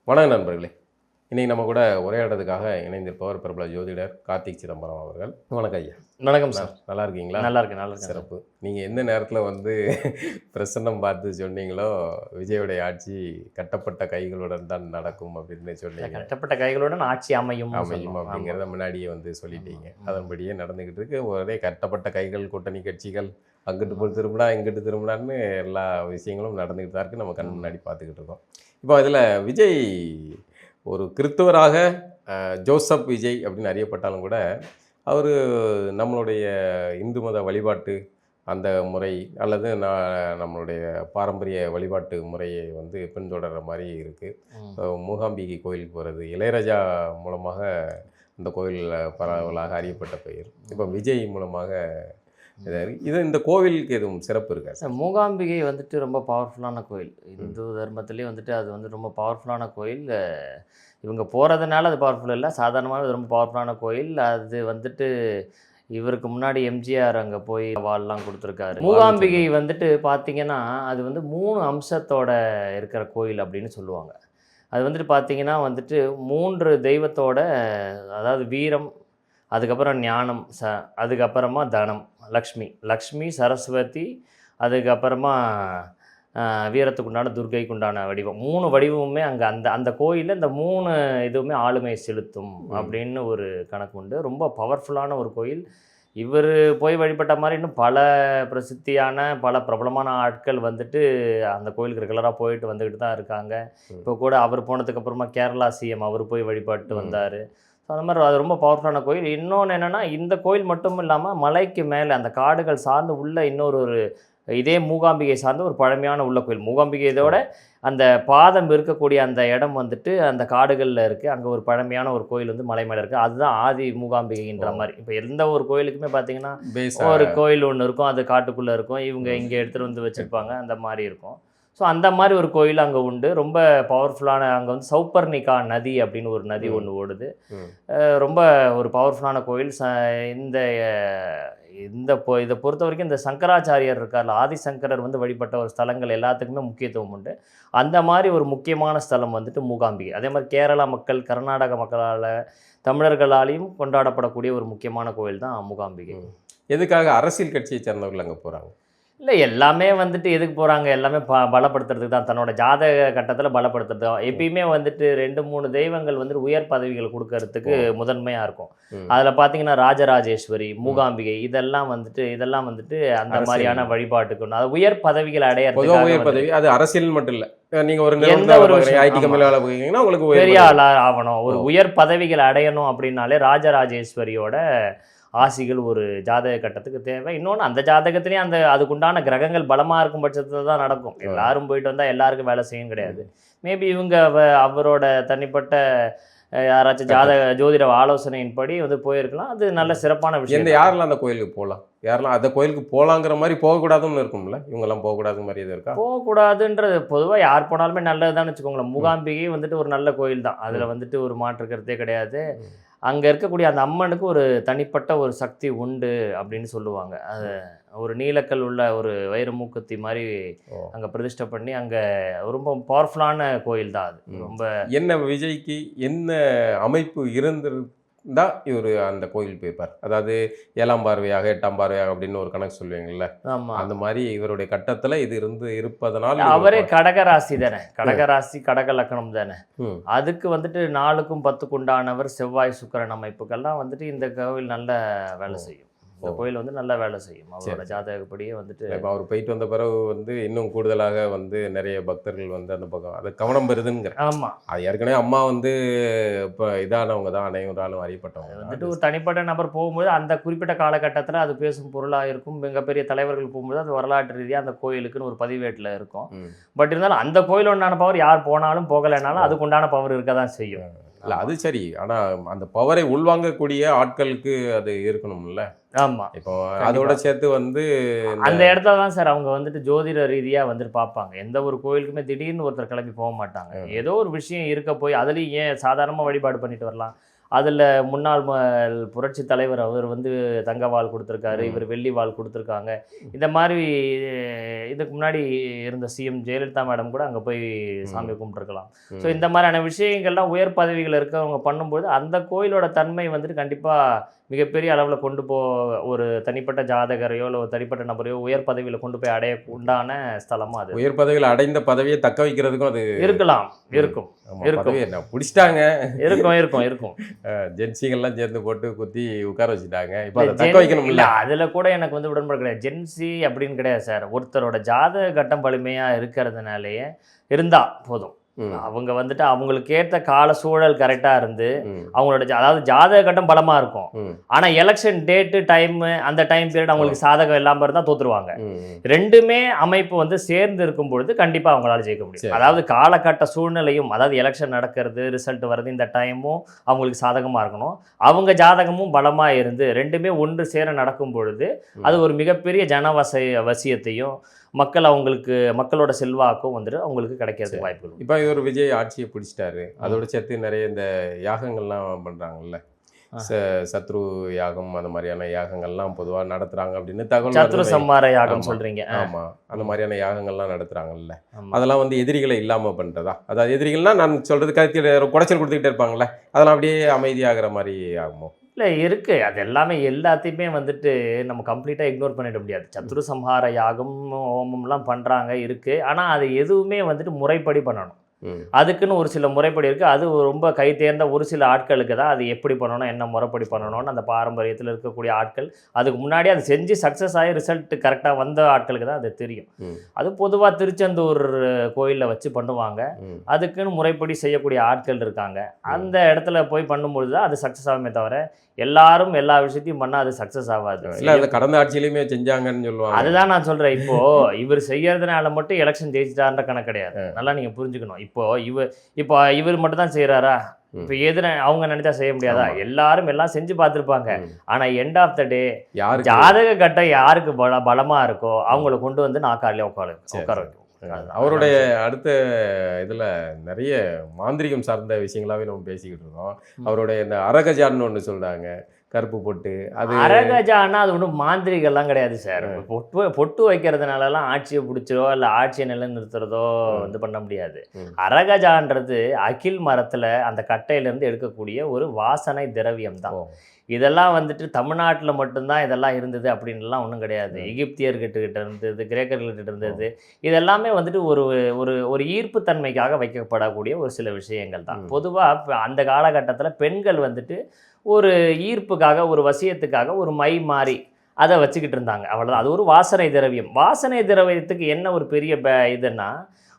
வணக்கம் நண்பர்களே. இன்றைக்கி நம்ம கூட உரையாடுறதுக்காக இணைந்திருப்பவர் பிரபல ஜோதிடர் கார்த்திக் சிதம்பரம் அவர்கள். வணக்கம் ஐயா. வணக்கம் சார். நல்லா இருக்கீங்களா? நல்லா இருக்கேன். சிறப்பு. நீங்கள் எந்த நேரத்தில் பிரசன்னம் பார்த்து சொன்னீங்களோ விஜயோடைய ஆட்சி கட்டப்பட்ட கைகளுடன் தான் நடக்கும் அப்படின்னு சொன்னீங்க. கட்டப்பட்ட கைகளுடன் ஆட்சி அமையும் அப்படிங்கிறத முன்னாடியே சொல்லிட்டீங்க. அதன்படியே நடந்துக்கிட்டு இருக்கு. ஒரே கட்டப்பட்ட கைகள், கூட்டணி கட்சிகள், அங்கிட்டு போய் திரும்பினா இங்கிட்டு திரும்பினான்னு எல்லா விஷயங்களும் நடந்துக்கிட்டு தான் இருக்குது. நம்ம கண் முன்னாடி பார்த்துக்கிட்டு இருக்கோம். இப்போ அதில் விஜய் ஒரு கிறிஸ்தவராக ஜோசப் விஜய் அப்படின்னு அறியப்பட்டாலும் கூட அவர் நம்மளுடைய இந்து மத வழிபாட்டு அந்த முறை அல்லது நம்மளுடைய பாரம்பரிய வழிபாட்டு முறையை பின்தொடர்கிற மாதிரி இருக்குது. மூகாம்பிகை கோயிலுக்கு போகிறது இளையராஜா மூலமாக அந்த கோயிலில் பரவலாக அறியப்பட்ட பெயர். இப்போ விஜய் மூலமாக இந்த கோவிலுக்கு எதுவும் சிறப்பு இருக்கா சார்? மூகாம்பிகை ரொம்ப பவர்ஃபுல்லான கோயில். இந்து தர்மத்திலே அது ரொம்ப பவர்ஃபுல்லான கோயில். இவங்க போகிறதுனால அது பவர்ஃபுல் இல்லை, சாதாரணமாக அது ரொம்ப பவர்ஃபுல்லான கோயில். அது இவருக்கு முன்னாடி எம்ஜிஆர் அங்கே போய் வால்லாம் கொடுத்துருக்காரு. மூகாம்பிகை பார்த்திங்கன்னா அது 3 அம்சத்தோட இருக்கிற கோயில் அப்படின்னு சொல்லுவாங்க. அது பார்த்திங்கன்னா 3 தெய்வத்தோட, அதாவது வீரம், அதுக்கப்புறம் ஞானம், அதுக்கப்புறமா தனம், லக்ஷ்மி, சரஸ்வதி, அதுக்கப்புறமா வீரத்துக்குண்டான துர்கைக்குண்டான வடிவம். 3 வடிவமுமே அங்கே அந்த கோயிலில் இந்த 3 இதுவுமே ஆளுமை செலுத்தும் அப்படின்னு ஒரு கணக்கு உண்டு. ரொம்ப பவர்ஃபுல்லான ஒரு கோயில். இவர் போய் வழிபட்ட மாதிரி இன்னும் பல பிரசித்தியான பல பிரபலமான ஆட்கள் அந்த கோயிலுக்கு ரெகுலராக போயிட்டு வந்துக்கிட்டு தான் இருக்காங்க. இப்போ கூட அவர் போனதுக்கப்புறமா கேரளா சிஎம் அவர் போய் வழிபட்டு வந்தார். ஸோ அந்த மாதிரி அது ரொம்ப பவர்ஃபுல்லான கோயில். இன்னொன்று என்னென்னா, இந்த கோயில் மட்டும் இல்லாமல் மலைக்கு மேலே அந்த காடுகள் சார்ந்து உள்ள இன்னொரு இதே மூகாம்பிகை சார்ந்த ஒரு பழமையான உள்ள கோயில். மூகாம்பிகை இதோட அந்த பாதம் இருக்கக்கூடிய அந்த இடம் அந்த காடுகளில் இருக்குது. அங்கே ஒரு பழமையான ஒரு கோயில் மலை மேலே இருக்குது. அதுதான் ஆதி மூகாம்பிகைன்ற மாதிரி. இப்போ எந்த ஒரு கோயிலுக்குமே பார்த்தீங்கன்னா ஒரு கோயில் ஒன்று இருக்கும், அது காட்டுக்குள்ளே இருக்கும், இவங்க இங்கே எடுத்துகிட்டு வச்சுருப்பாங்க, அந்த மாதிரி இருக்கும். ஸோ அந்த மாதிரி ஒரு கோயில் அங்கே உண்டு. ரொம்ப பவர்ஃபுல்லான, அங்கே சௌப்பர்ணிகா நதி அப்படின்னு ஒரு நதி ஒன்று ஓடுது. ரொம்ப ஒரு பவர்ஃபுல்லான கோயில். இதை பொறுத்த வரைக்கும் இந்த சங்கராச்சாரியர் இருக்கார்ல, ஆதிசங்கரர் வழிபட்ட ஒரு ஸ்தலங்கள் எல்லாத்துக்குமே முக்கியத்துவம் உண்டு. அந்த மாதிரி ஒரு முக்கியமான ஸ்தலம் மூகாம்பிகை. அதே மாதிரி கேரளா மக்கள், கர்நாடக மக்களால், தமிழர்களாலையும் கொண்டாடப்படக்கூடிய ஒரு முக்கியமான கோயில் தான் மூகாம்பிகை. எதுக்காக அரசியல் கட்சியை சேர்ந்தவர்கள் அங்கே போகிறாங்க? இல்லை, எல்லாமே எதுக்கு போகிறாங்க, எல்லாமே பலப்படுத்துறதுக்கு தான், தன்னோட ஜாதக கட்டத்தில் பலப்படுத்துறது தான். எப்பயுமே 2-3 தெய்வங்கள் உயர் பதவிகள் கொடுக்கறதுக்கு முதன்மையாக இருக்கும். அதில் பார்த்தீங்கன்னா ராஜராஜேஸ்வரி, மூகாம்பிகை, இதெல்லாம் அந்த மாதிரியான வழிபாட்டுக்கு ஒன்று. அது உயர் பதவிகள் அடையிறது. உயர் பதவி அது அரசியல் மட்டும் இல்லை, நீங்கள் ஒரு ஐடி கம்பெனியில் வேலை போகிறீங்கன்னா உங்களுக்கு பெரிய ஆளாக ஆகணும், ஒரு உயர் பதவிகள் அடையணும் அப்படின்னாலே ராஜராஜேஸ்வரியோட ஆசிகள் ஒரு ஜாதக கட்டத்துக்கு தேவை. இன்னொன்று, அந்த ஜாதகத்திலேயே அதுக்குண்டான கிரகங்கள் பலமாக இருக்கும் பட்சத்தில் தான் நடக்கும். எல்லாரும் போயிட்டு வந்தால் எல்லாருக்கும் வேலை செய்யும் கிடையாது. மேபி இவங்க அவரோட தனிப்பட்ட யாராச்சும் ஜோதிட ஆலோசனையின்படி போயிருக்கலாம். அது நல்ல சிறப்பான விஷயம். யாரெல்லாம் அந்த கோயிலுக்கு போகலாம், யாரெல்லாம் அந்த கோயிலுக்கு போகலாங்கிற மாதிரி போகக்கூடாதுன்னு இருக்கும்ல, இவங்கெல்லாம் போகக்கூடாது மாதிரி எது இருக்கா? போகக்கூடாதுன்றது பொதுவாக யார் போனாலுமே நல்லதுதான் வச்சுக்கோங்களேன். மூகாம்பிகை ஒரு நல்ல கோயில் தான். அதில் ஒரு மாற்று கருத்தே கிடையாது. அங்கே இருக்கக்கூடிய அந்த அம்மனுக்கு ஒரு தனிப்பட்ட ஒரு சக்தி உண்டு அப்படின்னு சொல்லுவாங்க. அது ஒரு நீலக்கல் உள்ள ஒரு வைர மூக்குத்தி மாதிரி அங்கே பிரதிஷ்டை பண்ணி அங்கே ரொம்ப பவர்ஃபுல்லான கோயில் தான் அது. ரொம்ப என்ன விஜய்க்கு என்ன அமைப்பு இருந்திருந்தா இவர் அந்த கோயில் போயிருப்பார்? அதாவது 7ஆம் பார்வையாக 8ஆம் பார்வையாக அப்படின்னு ஒரு கணக்கு சொல்லுவீங்கள்ல, அந்த மாதிரி இவருடைய கட்டத்தில் இது இருப்பதனால் அவரே கடகராசி தானே, கடகராசி கடக லக்கணம் தானே. அதுக்கு 4க்கும் 10க்கும் உண்டானவர் செவ்வாய் சுக்கிரன் அமைப்புகள்லாம் இந்த கோவில் நல்ல வேலை செய்யும். இந்த கோயில் நல்ல வேலை செய்யும். அவரோட ஜாதகப்படியே அவர் போயிட்டு வந்த பிறகு இன்னும் கூடுதலாக நிறைய பக்தர்கள் அந்த பக்கம் அது கவனம் பெறுதுங்கிற. ஆமாம், அது ஏற்கனவே அம்மா இப்போ இதானவங்க தான், அனைவராலும் அறியப்பட்டவங்க. ஒரு தனிப்பட்ட நபர் போகும்போது அந்த குறிப்பிட்ட காலகட்டத்தில் அது பேசும் பொருளாக இருக்கும். மிகப்பெரிய தலைவர்கள் போகும்போது அது வரலாற்று ரீதியாக அந்த கோயிலுக்குன்னு ஒரு பதிவேட்டில் இருக்கும். பட் இருந்தாலும் அந்த கோயில் உண்டான பவர் யார் போனாலும் போகலைனாலும் அதுக்கு உண்டான பவர் இருக்க தான் செய்யும். இல்லை அது சரி, ஆனால் அந்த பவரை உள்வாங்கக்கூடிய ஆட்களுக்கு அது இருக்கணும்ல. ஆமாம், இப்போ அதோட சேர்த்து அந்த இடத்துல தான் சார் அவங்க ஜோதிட ரீதியாக பார்ப்பாங்க. எந்த ஒரு கோயிலுக்குமே திடீர்னு ஒருத்தர் கிளம்பி போக மாட்டாங்க. ஏதோ ஒரு விஷயம் இருக்க போய் அதுலேயும் ஏன் சாதாரணமாக வழிபாடு பண்ணிட்டு வரலாம், அதில் முன்னாள் புரட்சி தலைவர் அவர் வந்து தங்க வாள் கொடுத்துருக்காரு, இவர் வெள்ளி வாள் கொடுத்துருக்காங்க. இந்த மாதிரி இதுக்கு முன்னாடி இருந்த சிஎம் ஜெயலலிதா மேடம் கூட அங்கே போய் சாமி கும்பிட்டுருக்கலாம். ஸோ இந்த மாதிரியான விஷயங்கள்லாம் உயர் பதவிகள் இருக்கவங்க பண்ணும்போது அந்த கோயிலோட தன்மை வந்துட்டு கண்டிப்பாக மிகப்பெரிய அளவில் கொண்டு ஒரு தனிப்பட்ட ஜாதகரையோ இல்லை ஒரு தனிப்பட்ட நபரையோ உயர் பதவியில் கொண்டு போய் அடைய உண்டான ஸ்தலமாக அது. உயர் பதவியில் அடைந்த பதவியை தக்க வைக்கிறதுக்கும் அது இருக்கும். பிடிச்சிட்டாங்க. இருக்கும் ஜென்சிகள்லாம் சேர்ந்து போட்டு குத்தி உட்கார வச்சுட்டாங்க. இப்போ அதை தக்க வைக்கணும் இல்லை. அதில் கூட எனக்கு வந்து உடன்பாடு கிடையாது. ஜென்சி அப்படின்னு கிடையாது சார். ஒருத்தரோட ஜாதக கட்டம் வலிமையாக இருக்கிறதுனாலேயே இருந்தால் போதும். அவங்க வந்துட்டு அவங்களுக்கு ஏற்ற கால சூழல் கரெக்டாக இருந்து அவங்களோட அதாவது ஜாதக கட்டம் பலமாக இருக்கும். ஆனால் எலெக்ஷன் டேட்டு டைமு அந்த டைம் பீரியட் அவங்களுக்கு சாதகம் இல்லாமல் இருந்தால் தோற்றுருவாங்க. ரெண்டுமே அமைப்பு வந்து சேர்ந்து இருக்கும் பொழுது கண்டிப்பாக அவங்களால ஜெயிக்க முடியும். அதாவது காலகட்ட சூழ்நிலையும், அதாவது எலெக்ஷன் நடக்கிறது, ரிசல்ட் வருது, இந்த டைமும் அவங்களுக்கு சாதகமாக இருக்கணும். அவங்க ஜாதகமும் பலமாக இருந்து ரெண்டுமே ஒன்று சேர நடக்கும் பொழுது அது ஒரு மிகப்பெரிய வசியத்தையும் மக்களோட செல்வாக்கும் வந்துட்டு அவங்களுக்கு கிடைக்கிறதுக்கு வாய்ப்புகள். இப்போ இது ஒரு விஜய் ஆட்சியை பிடிச்சிட்டாரு. அதோட சேர்த்து நிறைய இந்த யாகங்கள்லாம் பண்ணுறாங்கல்ல, சத்ரு யாகம், அந்த மாதிரியான யாகங்கள்லாம் பொதுவாக நடத்துகிறாங்க அப்படின்னு தகவல். சத்ரு சம்மார யாகம் சொல்கிறீங்க? ஆமாம், அந்த மாதிரியான யாகங்கள்லாம் நடத்துகிறாங்கல்ல. அதெல்லாம் வந்து எதிரிகளை இல்லாமல் பண்ணுறதா? அதாவது எதிரிகள்னால் நான் சொல்கிறது கருத்து குடைச்சல் கொடுத்துக்கிட்டே இருப்பாங்கள்ல, அதெல்லாம் அப்படியே அமைதியாகிற மாதிரி ஆகுமோ? இல்லை இருக்குது. அது எல்லாமே எல்லாத்தையுமே வந்துட்டு நம்ம கம்ப்ளீட்டாக இக்னோர் பண்ணிட முடியாது. சத்ரு சம்ஹார யாகம் ஹோமம்லாம் பண்ணுறாங்க இருக்குது. ஆனால் அது எதுவுமே வந்துட்டு முறைப்படி பண்ணணும். அதுக்குன்னு ஒரு சில முறைப்படி இருக்குது. அது ரொம்ப கை தேர்ந்த ஒரு சில ஆட்களுக்கு தான் அது எப்படி பண்ணணும், என்ன முறைப்படி பண்ணணும்னு அந்த பாரம்பரியத்தில் இருக்கக்கூடிய ஆட்கள், அதுக்கு முன்னாடி அதை செஞ்சு சக்ஸஸ் ஆகி ரிசல்ட் கரெக்டாக வந்த ஆட்களுக்கு தான் அது தெரியும். அது பொதுவாக திருச்செந்தூர் கோயிலில் வச்சு பண்ணுவாங்க. அதுக்குன்னு முறைப்படி செய்யக்கூடிய ஆட்கள் இருக்காங்க. அந்த இடத்துல போய் பண்ணும்பொழுது தான் அது சக்ஸஸ் ஆகுமே தவிர எல்லாரும் எல்லா விஷயத்தையும் பண்ணால் அது சக்ஸஸ் ஆகாது. இல்லை, அது கடந்த ஆட்சியிலையுமே செஞ்சாங்கன்னு சொல்லுவாங்க. அதுதான் நான் சொல்கிறேன். இப்போது இவர் செய்யறதுனால மட்டும் எலெக்ஷன் ஜெயிச்சிட்டான்ற கணக்கு கிடையாது. நல்லா நீங்கள் புரிஞ்சுக்கணும். இப்போ இவர் மட்டும் தான் செய்கிறாரா? இப்போ அவங்க நினைச்சா செய்ய முடியாதா? எல்லாரும் எல்லாம் செஞ்சு பார்த்துருப்பாங்க. ஆனால் எண்ட் ஆஃப் த டே ஜாதக கட்டம் யாருக்கு பலமா இருக்கோ அவங்கள கொண்டு வந்து நாக்காலே உட்கார வைக்கும். அவருடைய அடுத்த இதில் நிறைய மாந்திரிகம் சார்ந்த விஷயங்களாவே நம்ம பேசிக்கிட்டு இருக்கோம். அவருடைய இந்த அரகஜான்னு ஒன்று சொல்கிறாங்க, கருப்பு பொட்டு. அது அரகஜான்னா அது ஒன்றும் மாந்திரிகெல்லாம் கிடையாது சார். பொட்டு வைக்கிறதுனாலலாம் ஆட்சியை பிடிச்சதோ இல்லை ஆட்சியை நிலைநிறுத்துறதோ வந்து பண்ண முடியாது. அரகஜான்றது அகில் மரத்தில் அந்த கட்டையிலேருந்து எடுக்கக்கூடிய ஒரு வாசனை திரவியம் தான். இதெல்லாம் வந்துட்டு தமிழ்நாட்டில் மட்டும்தான் இதெல்லாம் இருந்தது அப்படின்லாம் ஒன்றும் கிடையாது. எகிப்தியர்கிட்ட இருந்தது, கிரேக்கர்கள்கிட்ட இருந்தது. இதெல்லாமே வந்துட்டு ஒரு ஈர்ப்புத்தன்மைக்காக வைக்கப்படக்கூடிய ஒரு சில விஷயங்கள் தான். பொதுவாக அந்த காலகட்டத்தில் பெண்கள் வந்துட்டு ஒரு ஈர்ப்புக்காக, ஒரு வசியத்துக்காக ஒரு மை மாறி அதை வச்சுக்கிட்டு இருந்தாங்க. அவ்வளோதான். அது ஒரு வாசனை திரவியம். வாசனை திரவியத்துக்கு என்ன ஒரு பெரிய இதுன்னா,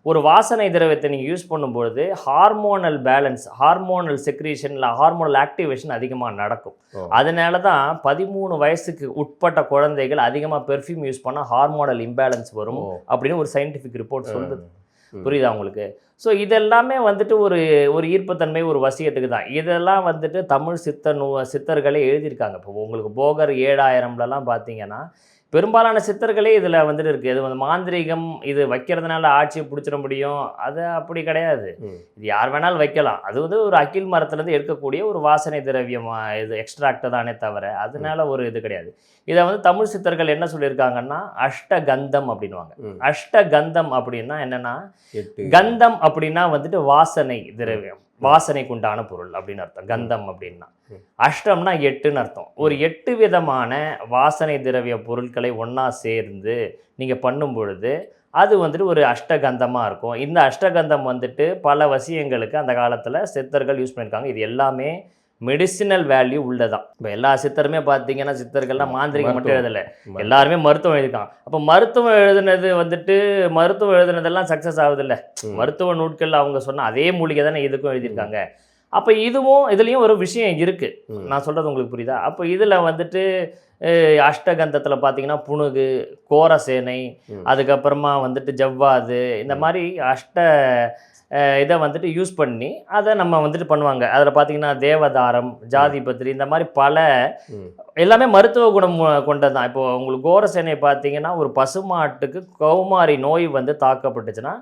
ஒரு வாசனை திரவியத்தை நீங்கள் யூஸ் பண்ணும்பொழுது ஹார்மோனல் பேலன்ஸ், ஹார்மோனல் செக்ரீஷன் இல்லை ஹார்மோனல் ஆக்டிவேஷன் அதிகமாக நடக்கும். அதனால தான் 13 வயசுக்கு உட்பட்ட குழந்தைகள் அதிகமாக பெர்ஃப்யூம் யூஸ் பண்ணால் ஹார்மோனல் இம்பேலன்ஸ் வரும் அப்படின்னு ஒரு சயின்டிஃபிக் ரிப்போர்ட் சொல்லுது. புரியுதா உங்களுக்கு? ஸோ இதெல்லாமே வந்துட்டு ஒரு ஈர்ப்புத்தன்மை, ஒரு வசியத்துக்கு தான். இதெல்லாம் வந்துட்டு தமிழ் சித்தர்களே எழுதியிருக்காங்க. இப்போ உங்களுக்கு போகர் 7000 பார்த்தீங்கன்னா பெரும்பாலான சித்தர்களே இதில் வந்துட்டு இருக்குது. இது வந்து மாந்திரிகம், இது வைக்கிறதுனால ஆட்சியை பிடிச்சிட முடியும், அது அப்படி கிடையாது. இது யார் வேணாலும் வைக்கலாம். அது வந்து ஒரு அகில் மரத்துலேருந்து எடுக்கக்கூடிய ஒரு வாசனை திரவியம், இது எக்ஸ்ட்ராக்ட் தானே தவிர அதனால ஒரு இது கிடையாது. இதை வந்து தமிழ் சித்தர்கள் என்ன சொல்லியிருக்காங்கன்னா அஷ்டகந்தம் அப்படின்வாங்க. அஷ்டகந்தம் அப்படின்னா என்னென்னா, கந்தம் அப்படின்னா வந்துட்டு வாசனை திரவியம், வாசனைக்கு உண்டான பொருள் அப்படின்னு அர்த்தம். கந்தம் அப்படின்னா அஷ்டம்னா 8ன்னு அர்த்தம். ஒரு 8 விதமான வாசனை திரவிய பொருட்களை ஒன்றா சேர்ந்து நீங்கள் பண்ணும் பொழுது அது வந்துட்டு ஒரு அஷ்டகந்தமாக இருக்கும். இந்த அஷ்டகந்தம் வந்துட்டு பல வசியங்களுக்கு அந்த காலத்தில் சித்தர்கள் யூஸ் பண்ணியிருக்காங்க. இது எல்லாமே மெடிசினல் வேல்யூ உள்ளதான். இப்போ எல்லா சித்தருமே பார்த்தீங்கன்னா, சித்தர்கள்லாம் மாந்திரிகம் மட்டும் எழுதலை, எல்லாருமே மருத்துவம் எழுதியிருக்காங்க. அப்போ மருத்துவம் எழுதுனது வந்துட்டு மருத்துவம் எழுதுனதெல்லாம் சக்ஸஸ் ஆகுதில்ல. மருத்துவ நூட்கள் அவங்க சொன்ன அதே மூலிகை தானே இதுக்கும் எழுதியிருக்காங்க. அப்போ இதுலேயும் ஒரு விஷயம் இருக்குது. நான் சொல்கிறது உங்களுக்கு புரியுதா? அப்போ இதில் வந்துட்டு அஷ்டகந்தத்தில் பார்த்தீங்கன்னா புணுகு, கோரசேனை, அதுக்கப்புறமா வந்துட்டு ஜவ்வாது, இந்த மாதிரி இதை வந்துட்டு யூஸ் பண்ணி அதை நம்ம வந்துட்டு பண்ணுவாங்க. அதில் பார்த்தீங்கன்னா தேவதாரம், ஜாதிபத்திரி, இந்த மாதிரி பல எல்லாமே மருத்துவ குணம் கொண்டது தான். இப்போ உங்களுக்கு கோரசேனை பார்த்தீங்கன்னா ஒரு பசுமாட்டுக்கு கௌமாரி நோய் வந்து தாக்கப்பட்டுச்சுன்னா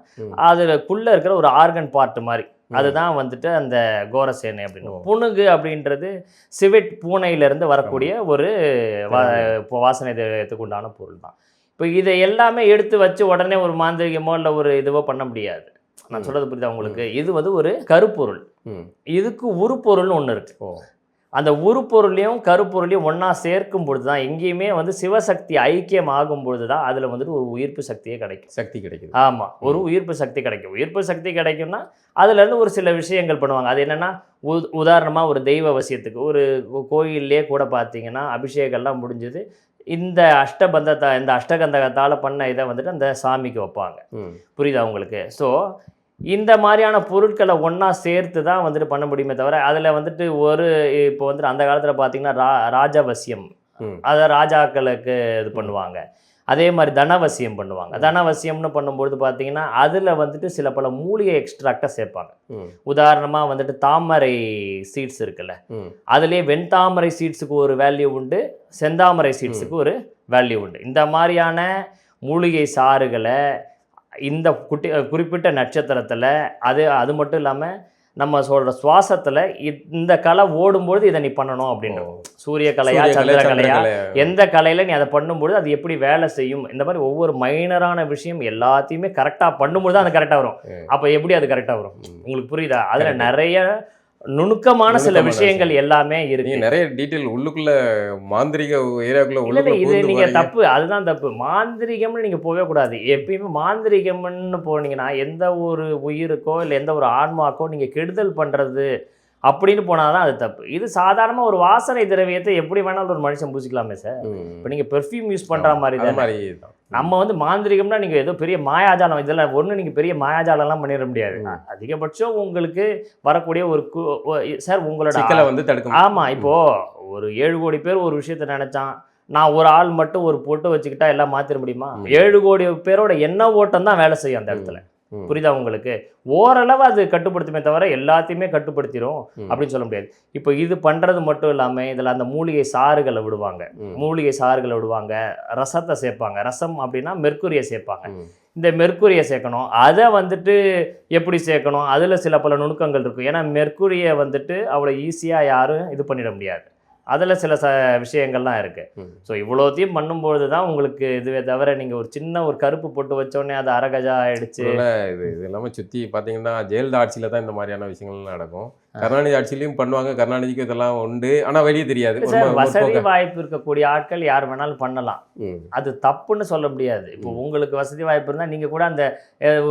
அதுக்குள்ளே இருக்கிற ஒரு ஆர்கன் பார்ட் மாதிரி அதுதான் வந்துட்டு அந்த கோரசேனை அப்படின்னு. புணுகு அப்படின்றது சிவெட் பூனையிலேருந்து வரக்கூடிய ஒரு வாசனை திரவியத்துக்கு உண்டான பொருள் தான். இப்போ இதை எல்லாமே எடுத்து வச்சு உடனே ஒரு மாந்திரிகமோ இல்லை ஒரு இதுவோ பண்ண முடியாது. நான் சொல்றது புரியுதா உங்களுக்கு? இது வந்து ஒரு கருப்பொருள், இதுக்கு உருப்பொருள்னு ஒன்று இருக்கு. அந்த உருப்பொருளையும் கருப்பொருளையும் ஒன்றா சேர்க்கும் பொழுது தான் எங்கேயுமே வந்து சிவசக்தி ஐக்கியம் ஆகும் பொழுது தான் அதில் வந்துட்டு ஒரு உயிர்ப்பு சக்தியே கிடைக்கும். சக்தி கிடைக்கும். ஆமாம், ஒரு உயிர்ப்பு சக்தி கிடைக்கும். உயிர்ப்பு சக்தி கிடைக்கும்னா அதுலேருந்து ஒரு சில விஷயங்கள் பண்ணுவாங்க. அது என்னென்னா உதாரணமாக ஒரு தெய்வ வசியத்துக்கு ஒரு கோயிலே கூட பார்த்தீங்கன்னா அபிஷேகம்லாம் முடிஞ்சது இந்த அஷ்டகந்தகத்தால் பண்ண இதை வந்துட்டு அந்த சாமிக்கு வைப்பாங்க. புரியுதா உங்களுக்கு? ஸோ இந்த மாதிரியான பொருட்களை ஒன்றா சேர்த்து தான் வந்துட்டு பண்ண முடியுமே தவிர அதில் வந்துட்டு இப்போ வந்துட்டு அந்த காலத்தில் பார்த்தீங்கன்னா ராஜவசியம், அதை ராஜாக்களுக்கு இது பண்ணுவாங்க. அதே மாதிரி தனவசியம் பண்ணுவாங்க. தனவசியம்னு பண்ணும்பொழுது பார்த்தீங்கன்னா அதில் வந்துட்டு சில பல மூலிகை எக்ஸ்ட்ராக்டை சேர்ப்பாங்க. உதாரணமாக வந்துட்டு தாமரை சீட்ஸ் இருக்குல்ல, அதுலேயே வெண்தாமரை சீட்ஸுக்கு ஒரு வேல்யூ உண்டு, செந்தாமரை சீட்ஸுக்கு ஒரு வேல்யூ உண்டு. இந்த மாதிரியான மூலிகை சாறுகளை இந்த குறிப்பிட்ட நட்சத்திரத்தில் அது மட்டும் இல்லாமல் நம்ம சொல்கிற சுவாசத்தில் இந்த கலை ஓடும்பொழுது இதை நீ பண்ணணும் அப்படின்னு. சூரிய கலையா சந்திர கலையா எந்த கலையில் நீ அதை பண்ணும்பொழுது அது எப்படி வேலை செய்யும், இந்த மாதிரி ஒவ்வொரு மைனரான விஷயம் எல்லாத்தையுமே கரெக்டாக பண்ணும்பொழுது தான் அது கரெக்டாக வரும். அப்போ எப்படி அது கரெக்டாக வரும் உங்களுக்கு புரியுதா? அதில் நிறைய நுணுக்கமான சில விஷயங்கள் எல்லாமே இருக்கு. நிறைய டீட்டெயில் உள்ளுக்குள்ள மாந்திரிக ஏரியாக்குள்ள இது நீங்க தப்பு, அதுதான் தப்பு. மாந்திரிகம்னு நீங்க போகவே கூடாது. எப்பயுமே மாந்திரிகம்னு போனீங்கன்னா எந்த ஒரு உயிருக்கோ இல்லை எந்த ஒரு ஆன்மாக்கோ நீங்க கெடுதல் பண்றது அப்படின்னு போனாதான் அது தப்பு. இது சாதாரணமாக ஒரு வாசனை திரவியத்தை எப்படி வேணாலும் ஒரு மனுஷன் பூசிக்கலாமே சார். இப்போ நீங்கள் பெர்ஃப்யூம் யூஸ் பண்ணுற மாதிரி தான் நம்ம வந்து மாந்திரிகம்னா நீங்கள் ஏதோ பெரிய மாயாஜாலம் இதெல்லாம் ஒன்று நீங்கள் பெரிய மாயாஜாலம்லாம் பண்ணிட முடியாது. அதிகபட்சம் உங்களுக்கு வரக்கூடிய ஒரு சார் உங்களோட சிக்கலை வந்து தடுக்கும். ஆமாம், இப்போது ஒரு 7 கோடி பேர் ஒரு விஷயத்தை நினச்சான், நான் ஒரு ஆள் மட்டும் ஒரு பொட்டு வச்சுக்கிட்டா எல்லாம் மாற்றிட முடியுமா? 7 கோடி பேரோட எண்ண ஓட்டம் தான் வேலை செய்யும் அந்த இடத்துல. புரியுதா உங்களுக்கு? ஓரளவு அது கட்டுப்படுத்துமே தவிர எல்லாத்தையுமே கட்டுப்படுத்திடும் அப்படின்னு சொல்ல முடியாது. இப்போ இது பண்ணுறது மட்டும் இல்லாமல் இதில் அந்த மூலிகை சாறுகளை விடுவாங்க, ரசத்தை சேர்ப்பாங்க. ரசம் அப்படின்னா மெர்க்குரியை சேர்ப்பாங்க. இந்த மெர்க்குரியை சேர்க்கணும். அதை வந்துட்டு எப்படி சேர்க்கணும், அதில் சில பல நுணுக்கங்கள் இருக்கும். ஏன்னா மெர்க்குரியை வந்துட்டு அவ்வளோ ஈஸியாக யாரும் இது பண்ணிட முடியாது. அதில் சில விஷயங்கள்லாம் இருக்குது. ஸோ இவ்வளோத்தையும் பண்ணும்பொழுது தான் உங்களுக்கு இதுவே தவிர நீங்கள் ஒரு சின்ன ஒரு கருப்பு போட்டு வச்சோடனே அது அரகஜா ஆகிடுச்சு. இது இல்லாமல் சுற்றி பார்த்தீங்கன்னா ஜெயலலிதா ஆட்சியில் தான் இந்த மாதிரியான விஷயங்கள்லாம் நடக்கும். கருணாநிதி ஆட்சியிலையும் பண்ணுவாங்க. கருணாநிதிக்கு இதெல்லாம் உண்டு, ஆனால் வெளியே தெரியாது. வசதி வாய்ப்பு இருக்கக்கூடிய ஆட்கள் யார் வேணாலும் பண்ணலாம், அது தப்புன்னு சொல்ல முடியாது. இப்போ உங்களுக்கு வசதி வாய்ப்பு இருந்தால் நீங்கள் கூட அந்த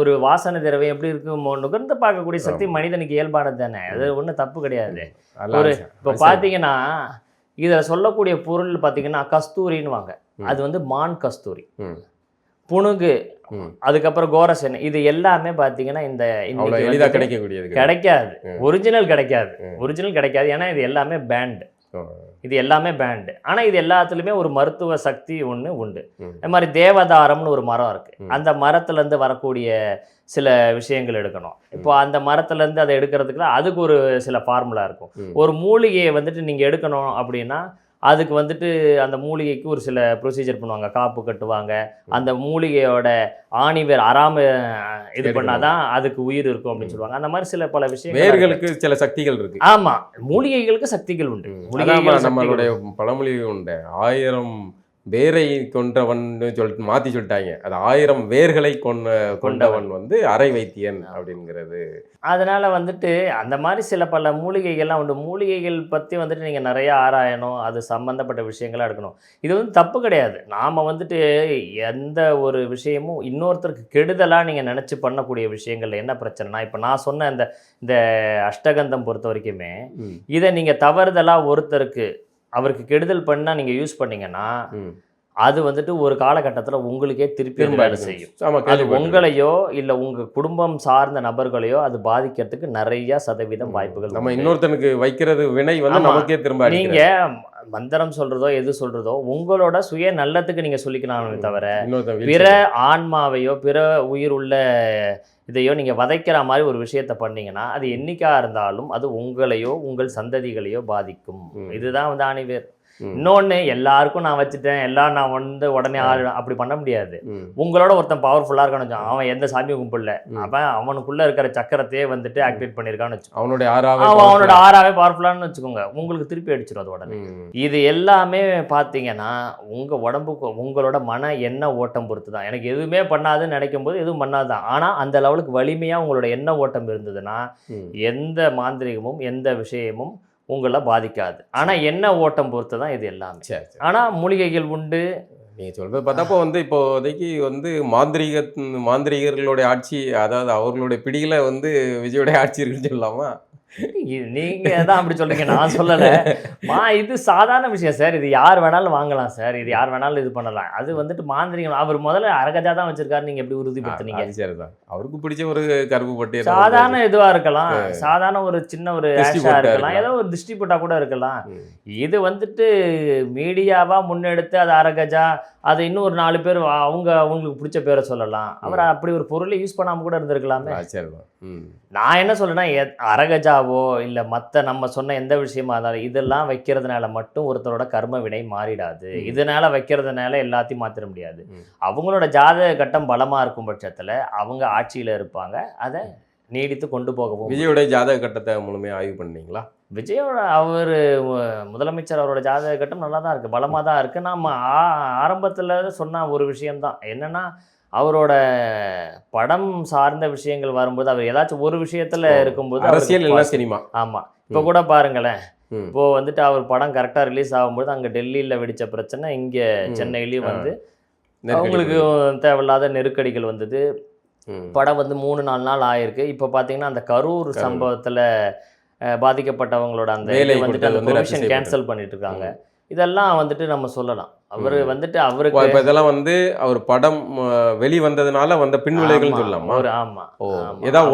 ஒரு வாசனை திரவியம் எப்படி இருக்கும் நுகர்ந்து பார்க்கக்கூடிய சக்தி மனிதனுக்கு இயல்பானது தானே, அது ஒன்றும் தப்பு கிடையாது. இப்போ பார்த்தீங்கன்னா இதில் சொல்லக்கூடிய பொருள் பார்த்தீங்கன்னா கஸ்தூரின்னு வாங்க, அது வந்து மான் கஸ்தூரி, புணுகு, அதுக்கப்புறம் கோரசேனை, இது எல்லாமே பார்த்தீங்கன்னா இந்த கிடைக்காது, ஒரிஜினல் கிடைக்காது. ஏன்னா இது எல்லாமே பேண்டு. ஆனால் இது எல்லாத்துலேயுமே ஒரு மருத்துவ சக்தி ஒன்று உண்டு. அது மாதிரி தேவதாரம்னு ஒரு மரம் இருக்குது. அந்த மரத்துலேருந்து வரக்கூடிய சில விஷயங்கள் எடுக்கணும். இப்போ அந்த மரத்துலேருந்து அதை எடுக்கிறதுக்கு அதுக்கு ஒரு சில ஃபார்முலா இருக்கும். ஒரு மூலிகையை வந்துட்டு நீங்கள் எடுக்கணும் அப்படின்னா அதுக்கு வந்துட்டு அந்த மூலிகைக்கு ஒரு சில ப்ரொசீஜர் பண்ணுவாங்க, காப்பு கட்டுவாங்க. அந்த மூலிகையோட ஆணிவேர் அறாம இது பண்ணாதான் அதுக்கு உயிர் இருக்கும் அப்படின்னு சொல்லுவாங்க. அந்த மாதிரி சில பல விஷயங்கள், வேர்களுக்கு சில சக்திகள் இருக்கு. ஆமா, மூலிகைகளுக்கு சக்திகள் உண்டு. நம்மளுடைய பழமொழி உண்டு, 1000 வேரை கொன்றவன் சொல்லிட்டு மாற்றி சொல்லிட்டாங்க. அது 1000 வேர்களை கொண்டவன் வந்து அரை வைத்தியன் அப்படிங்கிறது. அதனால் வந்துட்டு அந்த மாதிரி சில பல மூலிகைகள்லாம் உண்டு. மூலிகைகள் பற்றி வந்துட்டு நீங்கள் நிறையா ஆராயணும், அது சம்மந்தப்பட்ட விஷயங்களாக எடுக்கணும். இது வந்து தப்பு கிடையாது. நாம் வந்துட்டு எந்த ஒரு விஷயமும் இன்னொருத்தருக்கு கெடுதலாக நீங்கள் நினச்சி பண்ணக்கூடிய விஷயங்கள்ல என்ன பிரச்சனைனா, இப்போ நான் சொன்ன இந்த அஷ்டகந்தம் பொறுத்த வரைக்குமே இதை நீங்கள் தவறுதலாக ஒருத்தருக்கு அவருக்கு கெடுதல் பண்ணால் நீங்கள் யூஸ் பண்ணிங்கன்னா அது வந்துட்டு ஒரு காலகட்டத்துல உங்களுக்கே திருப்பி அது வேலை செய்யும். ஆமா, அது கேள்விப்பட்டிருக்கேன். உங்களையோ இல்ல உங்க குடும்பம் சார்ந்த நபர்களையோ அது பாதிக்கிறதுக்கு நிறைய சதவீதம் வாய்ப்புகள் நம்ம உண்டு. இன்னொருத்தனுக்கு வைக்கிறது வினை வந்து ஆமா. நமக்கே திரும்ப நீங்க அடிக்கிறது. மந்திரம் சொல்றதோ எது சொல்றதோ உங்களோட சுய நல்லத்துக்கு நீங்க சொல்லிக்கலாமே தவிர இன்னொருத்தன் பிற வீழ்ச்சி. ஆன்மாவையோ பிற உயிர் உள்ள இதையோ நீங்க வதைக்கிற மாதிரி ஒரு விஷயத்த பண்ணீங்கன்னா அது என்னைக்கா இருந்தாலும் அது உங்களையோ உங்கள் சந்ததிகளையோ பாதிக்கும். இதுதான் வந்து ஆணிவேர். இன்னொன்னு எல்லாருக்கும் நான் வச்சுட்டேன் எல்லாம் நான் வந்து உடனே அப்படி பண்ண முடியாது. உங்களோட ஒருத்தன் பவர்ஃபுல்லா இருக்கான்னு வச்சோம், அவன் எந்த சாமியும் கும்பிடல, அவன் அவனுக்குள்ள இருக்கிற சக்கரத்தையே வந்துட்டு ஆக்டிவேட் பண்ணியிருக்கான்னு வச்சுக்கோங்க, அவனுடைய அவனோட ஆறாவே பவர்ஃபுல்லான்னு வச்சுக்கோங்க, உங்களுக்கு திருப்பி அடிச்சிடும் அது உடனே. இது எல்லாமே பார்த்தீங்கன்னா உங்க உடம்புக்கு உங்களோட மன எண்ண ஓட்டம் பொறுத்து தான். எனக்கு எதுவுமே பண்ணாதுன்னு நினைக்கும் போது எதுவும் பண்ணாதான். ஆனால் அந்த லெவலுக்கு வலிமையாக உங்களோட எண்ண ஓட்டம் இருந்ததுன்னா எந்த மாந்திரிகமும் எந்த விஷயமும் உங்களை பாதிக்காது. ஆனால் என்ன ஓட்டம் பொறுத்து தான் இது எல்லாமே. சரி சரி. ஆனால் மூலிகைகள் உண்டு. நீங்கள் சொல்கிறது பார்த்தப்போ வந்து இப்போதைக்கு வந்து மாந்திரிகர்களுடைய ஆட்சி, அதாவது அவர்களுடைய பிடியில் வந்து விஜயோடைய ஆட்சி இருக்குன்னு சொல்லலாமா? நீங்க தான் அப்படி சொல்றீங்க, நான் சொல்லலை. இது சாதாரண விஷயம் சார், இது யார் வேணாலும் வாங்கலாம் சார், இது யார் வேணாலும் இது பண்ணலாம். அது வந்துட்டு மாந்திரிகம் அவர் முதல்ல அரகஜா தான் வச்சிருக்காரு, நீங்க எப்படி உறுதிப்படுத்துனீங்க? சரிதான், அவருக்கு பிடிச்ச ஒரு கருப்பு பட்டி சாதாரண இதுவா இருக்கலாம், சாதாரண ஒரு சின்ன ஒரு ஆஷா இருக்கலாம், ஏதோ ஒரு டிஸ்ட்ரிபியூட்டா கூட இருக்கலாம். இது வந்துட்டு மீடியாவா முன்னெடுத்து அது அரகஜா, அது இன்னும் ஒரு 4 பேர் அவங்களுக்கு பிடிச்ச பேரை சொல்லலாம். அவர் அப்படி ஒரு பொருளை யூஸ் பண்ணாம கூட இருந்திருக்கலாமே. சரிதான். நான் என்ன சொல்றேன்னா, அரகஜாவோ இல்ல மத்த நம்ம சொன்ன எந்த விஷயமா இருந்தாலும் இதெல்லாம் வைக்கிறதுனால மட்டும் ஒருத்தரோட கர்ம வினை மாறிடாது. இதனால வைக்கிறதுனால எல்லாத்தையும் மாத்திர முடியாது. அவங்களோட ஜாதக கட்டம் பலமா இருக்கும் பட்சத்துல அவங்க ஆட்சியில இருப்பாங்க, அதை நீடித்து கொண்டு போகவும். விஜயோட ஜாதக கட்டத்தை முழுமையாக ஆய்வு பண்ணீங்களா? விஜயோட அவர் முதலமைச்சர் அவரோட ஜாதக கட்டம் நல்லா தான் இருக்குது, பலமாக தான் இருக்குது. நம்ம ஆரம்பத்தில் சொன்ன ஒரு விஷயம்தான் என்னென்னா, அவரோட படம் சார்ந்த விஷயங்கள் வரும்போது அவர் ஏதாச்சும் ஒரு விஷயத்தில் இருக்கும்போது அரசியல் இல்லை சினிமா. ஆமாம், இப்போ கூட பாருங்களேன், இப்போது வந்துட்டு அவர் படம் கரெக்டாக ரிலீஸ் ஆகும்போது அங்கே டெல்லியில் வெடித்த பிரச்சனை இங்கே சென்னையிலையும் வந்து அவங்களுக்கு தேவையில்லாத நெருக்கடிகள் வந்தது. படம் வந்து 3-4 நாள் ஆயிருக்கு. இப்போ பார்த்தீங்கன்னா அந்த கரூர் சம்பவத்தில் பாதிக்கப்பட்டவங்களோட அந்த வந்துட்டு அந்த ப்ரொவிஷன் கேன்சல் பண்ணிட்டு இருக்காங்க. இதெல்லாம் வந்துட்டு நம்ம சொல்லலாம். அவர் வந்துட்டு அவருக்கு இப்போ இதெல்லாம் வந்து அவர் படம் வெளி வந்ததுனால வந்த பின்விளைவுகள் சொல்லலாமா? ஆமாம், ஏதாவது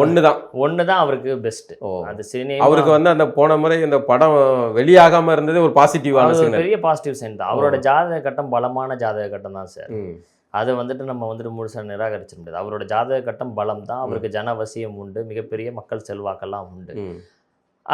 ஒன்று தான் அவருக்கு பெஸ்ட். அது சினிமா அவருக்கு வந்து அந்த போன முறை இந்த படம் வெளியாகாம இருந்தது ஒரு பாசிட்டிவான பெரிய பாசிட்டிவ் சைன் தான். அவரோட ஜாதக கட்டம் பலமான ஜாதக கட்டம் தான் சார். அதை வந்துட்டு நம்ம வந்துட்டு முழுசாக நிராகரிச்ச முடியாது. அவரோட ஜாதக கட்டம் பலம் தான். அவருக்கு ஜனவசியம் உண்டு, மிகப்பெரிய மக்கள் செல்வாக்கெல்லாம் உண்டு.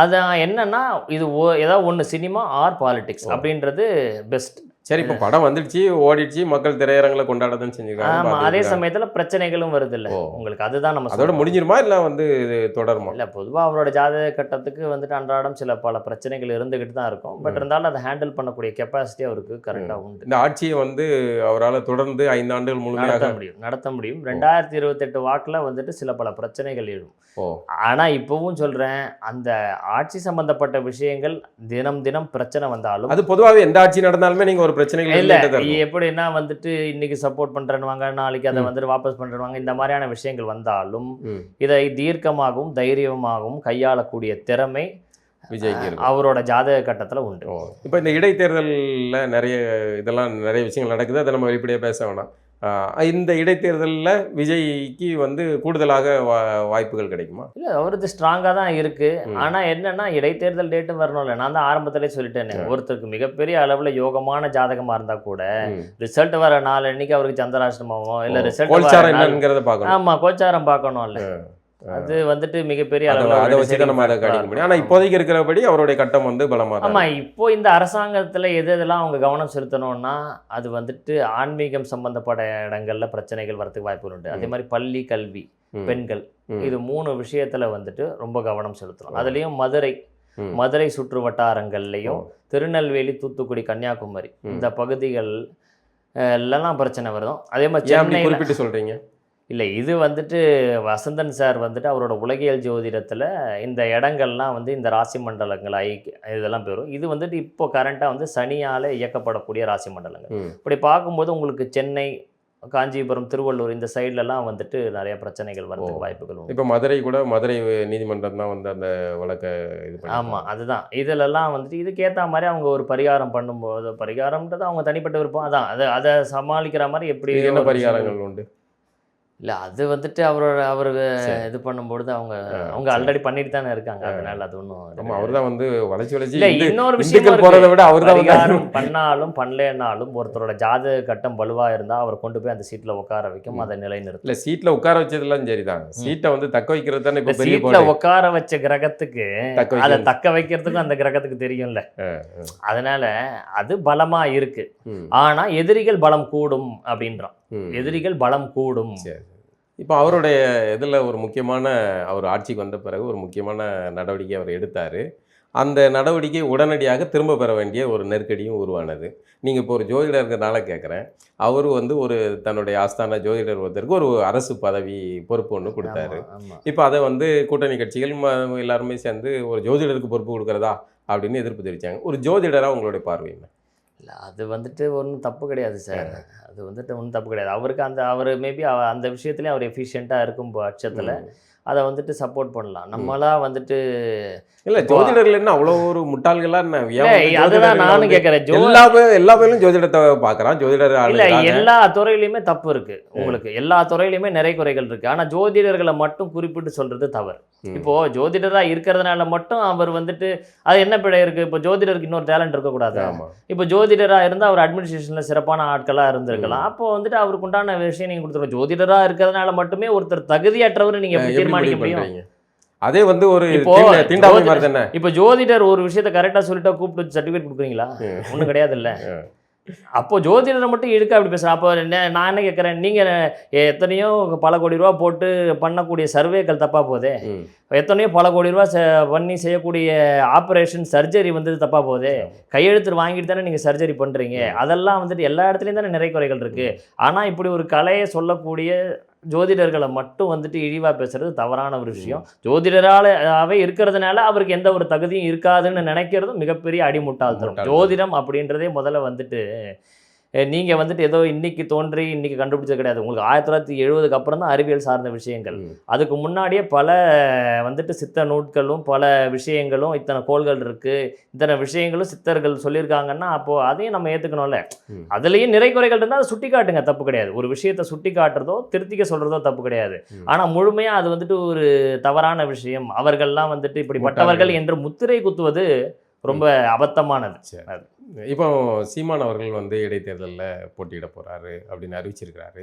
அதான் என்னன்னா, இது ஏதாவது ஒன்று சினிமா ஆர் பாலிடிக்ஸ் அப்படின்றது பெஸ்ட். சரி, இப்போ படம் வந்துடுச்சு, ஓடிடுச்சு, மக்கள் திரையரங்களை கொண்டாடதான் செஞ்சுருக்காங்க. ஆமாம், அதே சமயத்தில் பிரச்சனைகளும் வருது இல்லை உங்களுக்கு, அதுதான் நம்ம அதோட முடிஞ்சிருமா இல்லை வந்து இது தொடருமா? இல்லை, பொதுவாக அவரோட ஜாதக கட்டத்துக்கு வந்துட்டு அன்றாடம் பல பிரச்சனைகள் இருந்துக்கிட்டு தான் இருக்கும். பட் இருந்தாலும் அதை ஹேண்டில் பண்ணக்கூடிய கெப்பாசிட்டி அவருக்கு கரெக்டாக உண்டு. இந்த ஆட்சியை வந்து அவரால் தொடர்ந்து 5 ஆண்டுகள் முழுமையாக நடத்த முடியும். 2028 வாக்கில் வந்துட்டு பல பிரச்சனைகள் எழும். ஆனால் இப்போவும் சொல்கிறேன், அந்த ஆட்சி சம்பந்தப்பட்ட விஷயங்கள் தினம் பிரச்சனை வந்தாலும், அது பொதுவாகவே எந்த ஆட்சி நடந்தாலுமே நீங்கள் ஒரு பிரச்சனைகள் இல்லை, எப்படின்னா வந்துட்டு இன்னைக்கு சப்போர்ட் பண்ணுறேன்னுவாங்க, நாளைக்கு அதை வந்துட்டு வாபஸ் பண்ணுறவாங்க, இந்த மாதிரியான விஷயங்கள் வந்தாலும் இதை தீர்க்கமாகவும் தைரியமாகவும் கையாளக்கூடிய திறமை விஜய்க்கு அவரோட ஜாதக கட்டத்தில் உண்டு. இப்போ இந்த இடைத்தேர்தலில் நிறைய விஷயங்கள் நடக்குது, அதை நம்ம வெளிப்படையாக பேச வேணாம். இந்த இடைத்தேர்தலில் விஜய்க்கு வந்து கூடுதலாக வாய்ப்புகள் கிடைக்குமா? இல்லை, அவரது ஸ்ட்ராங்காக தான் இருக்குது. ஆனால் என்னென்னா, இடைத்தேர்தல் டேட்டு வரணும்ல. நான் தான் ஆரம்பத்திலே சொல்லிட்டேனே, ஒருத்தருக்கு மிகப்பெரிய அளவில் யோகமான ஜாதகமாக இருந்தால் கூட ரிசல்ட் வர நாள் அன்னைக்கு அவருக்கு சந்திராஷ்டமோ இல்லை ரிசல்ட் பார்க்கணும். ஆமாம், கோச்சாரம் பார்க்கணும்ல. அது வந்துட்டு மிகப்பெரிய அளவில் அதை வச்சு தான் நம்ம அதை கணிக்க முடியும். ஆனால் இப்போதைக்கு இருக்கிறபடி அவருடைய கட்டம் வந்து பலமாக. ஆமாம், இப்போ இந்த அரசாங்கத்தில் எதெல்லாம் அவங்க கவனம் செலுத்தணும்னா, அது வந்துட்டு ஆன்மீகம் சம்பந்தப்பட்ட இடங்கள்ல பிரச்சனைகள் வரதுக்கு வாய்ப்புகள் உண்டு. அதே மாதிரி பள்ளி, கல்வி, பெண்கள், இது 3 விஷயத்துல வந்துட்டு ரொம்ப கவனம் செலுத்தணும். அதுலேயும் மதுரை சுற்று வட்டாரங்கள்லையும் திருநெல்வேலி, தூத்துக்குடி, கன்னியாகுமரி இந்த பகுதிகள் எல்லாம் பிரச்சனை வரும். அதே மாதிரி சென்னை குறிப்பிட்டு சொல்கிறீங்க? இல்லை, இது வந்துட்டு வசந்தன் சார் வந்துட்டு அவரோட உலகியல் ஜோதிடத்தில் இந்த இடங்கள்லாம் வந்து இந்த ராசி மண்டலங்கள் இதெல்லாம் பெறும். இது வந்துட்டு இப்போ கரண்ட்டாக வந்து சனியால் இயக்கப்படக்கூடிய ராசி மண்டலங்கள். இப்படி பார்க்கும்போது உங்களுக்கு சென்னை, காஞ்சிபுரம், திருவள்ளூர் இந்த சைட்லலாம் வந்துட்டு நிறைய பிரச்சனைகள் வரதுக்கு வாய்ப்புகள் உண்டு. இப்போ மதுரை நீதிமன்றம் தான் வந்து அந்த வழக்கை இது பண்ணி. ஆமாம், அதுதான் இதிலெல்லாம் வந்துட்டு இதுக்கேற்ற மாதிரி அவங்க ஒரு பரிகாரம் பண்ணும்போது, பரிகாரம்ன்றது அவங்க தனிப்பட்ட விருப்பம், அதான் அதை சமாளிக்கிற மாதிரி எப்படி என்ன பரிகாரங்கள் உண்டு? இல்லை அது வந்துட்டு அவர் இது பண்ணும்பொழுது அவங்க ஆல்ரெடி பண்ணிட்டு தானே இருக்காங்க, அதனால அது ஒன்றும். ஆமாம், அவர் தான் வந்து வளைச்சி இல்லை இன்னொரு விஷயம் போகிறத விட அவர் தான் பரிகாரம் பண்ணாலும் பண்ணலனாலும் ஒருத்தரோட ஜாதக கட்டம் வலுவாக இருந்தால் அவர் கொண்டு போய் அந்த சீட்டில் உட்கார வைக்கும், அதை நிலைநிறுத்தும். இல்லை சீட்டில் உட்கார வச்சதெல்லாம் சரிதான், சீட்டை வந்து தக்க வைக்கிறது தானே இப்போ பெரிய சீட்டில் உட்கார வச்ச கிரகத்துக்கு அதை தக்க வைக்கிறதுக்கும் அந்த கிரகத்துக்கு தெரியும்ல, அதனால அது பலமா இருக்கு. ஆனா எதிரிகள் பலம் கூடும் அப்படின்றான், எதிரிகள் பலம் கூடும். இப்போ அவருடைய இதில் ஒரு முக்கியமான, அவர் ஆட்சிக்கு வந்த பிறகு ஒரு முக்கியமான நடவடிக்கை அவர் எடுத்தார். அந்த நடவடிக்கை உடனடியாக திரும்ப பெற வேண்டிய ஒரு நெருக்கடியும் உருவானது. நீங்கள் இப்போ ஒரு ஜோதிடர்கிறனால கேட்குறேன், அவர் வந்து ஒரு தன்னுடைய ஆஸ்தான ஜோதிடர் ஒருத்தருக்கு ஒரு அரசு பதவி பொறுப்பு ஒன்று கொடுத்தாரு. இப்போ அதை வந்து கூட்டணி கட்சிகள் எல்லாருமே சேர்ந்து ஒரு ஜோதிடருக்கு பொறுப்பு கொடுக்குறதா அப்படின்னு எதிர்ப்பு தெரிவித்தாங்க. ஒரு ஜோதிடராக உங்களுடைய பார்வை என்ன? இல்லை அது வந்துட்டு ஒன்றும் தப்பு கிடையாது சார், அது வந்துட்டு ஒன்றும் தப்பு கிடையாது. அவருக்கு அவர் மேபி அந்த விஷயத்துலேயும் அவர் எஃபிஷியண்ட்டாக இருக்கும் பட்சத்தில் அதை வந்துட்டு சப்போர்ட் பண்ணலாம். நம்மளாம் வந்துட்டு இல்லை ஜோதிடர்கள் என்ன அவ்வளோ ஒரு முட்டாள்களா என்ன? அதுதான் நானும் கேட்குறேன். எல்லா பேரும் ஜோதிடத்தை பார்க்குறான், ஜோதிடர் இல்லை எல்லா துறையிலையுமே தப்பு இருக்குது உங்களுக்கு, எல்லா துறையிலையுமே நிறை குறைகள் இருக்குது. ஆனால் ஜோதிடர்களை மட்டும் குறிப்பிட்டு சொல்கிறது தவறு. இப்போது ஜோதிடராக இருக்கிறதுனால மட்டும் அவர் வந்துட்டு அது என்ன பிழை இருக்குது? இப்போ ஜோதிடருக்கு இன்னொரு டேலண்ட் இருக்கக்கூடாது. இப்போ ஜோதிடராக இருந்தால் அவர் அட்மினிஸ்ட்ரேஷனில் சிறப்பான ஆட்களாக இருந்திருக்கலாம். அப்போ வந்துட்டு அவருக்கு உண்டான விஷயம் நீங்கள் கொடுத்துருக்கோம். ஜோதிடராக இருக்கிறதுனால மட்டுமே ஒருத்தர் தகுதியற்றவர் நீங்கள் தீர்மானிக்க முடியும். அதே வந்து ஒரு இப்போ ஜோதிடர் ஒரு விஷயத்த கரெக்டா சொல்லிட்டா கூப்பிட்டு சர்டிஃபிகேட் கொடுக்குறீங்களா? ஒன்றும் கிடையாது இல்லை. அப்போ ஜோதிடரை மட்டும் இழுக்க அப்படி பேசுகிறேன். அப்போ நான் என்ன கேட்குறேன், நீங்கள் எத்தனையோ பல கோடி ரூபா போட்டு பண்ணக்கூடிய சர்வேக்கள் தப்பாக போதே, எத்தனையோ பல கோடி ரூபா பண்ணி செய்யக்கூடிய ஆப்ரேஷன் சர்ஜரி வந்து தப்பாக போதே, கையெழுத்து வாங்கிட்டு தானே நீங்கள் சர்ஜரி பண்ணுறீங்க. அதெல்லாம் வந்துட்டு எல்லா இடத்துலையும் தானே நிறை குறைகள் இருக்குது. ஆனால் இப்படி ஒரு கலையை சொல்லக்கூடிய ஜோதிடர்களை மட்டும் வந்துட்டு இழிவாக பேசுறது தவறான ஒரு விஷயம். ஜோதிடராகவே இருக்கிறதுனால அவருக்கு எந்த ஒரு தகுதியும் இருக்காதுன்னு நினைக்கிறதும் மிகப்பெரிய அடிமுட்டாள்தனம். ஜோதிடம் அப்படின்றதே முதல்ல வந்துட்டு நீங்கள் வந்துட்டு ஏதோ இன்னைக்கு தோன்றி இன்னைக்கு கண்டுபிடிச்சது கிடையாது. உங்களுக்கு 1970க்கு அப்புறம் தான் அறிவியல் சார்ந்த விஷயங்கள். அதுக்கு முன்னாடியே பல வந்துட்டு சித்த நூட்களும் பல விஷயங்களும் இத்தனை கோள்கள் இருக்குது, இத்தனை விஷயங்களும் சித்தர்கள் சொல்லியிருக்காங்கன்னா அப்போது அதையும் நம்ம ஏற்றுக்கணும்ல. அதுலேயும் நிறை குறைகள் இருந்தால் அதை சுட்டி காட்டுங்க, தப்பு கிடையாது. ஒரு விஷயத்தை சுட்டி காட்டுறதோ திருத்திக்க சொல்கிறதோ தப்பு கிடையாது. ஆனால் முழுமையாக அது வந்துட்டு ஒரு தவறான விஷயம், அவர்கள்லாம் வந்துட்டு இப்படிப்பட்டவர்கள் என்று முத்திரை குத்துவது ரொம்ப அபத்தமானது. இப்போ சீமான் அவர்கள் வந்து இடைத்தேர்தலில் போட்டியிட போகிறாரு அப்படின்னு அறிவிச்சிருக்கிறாரு.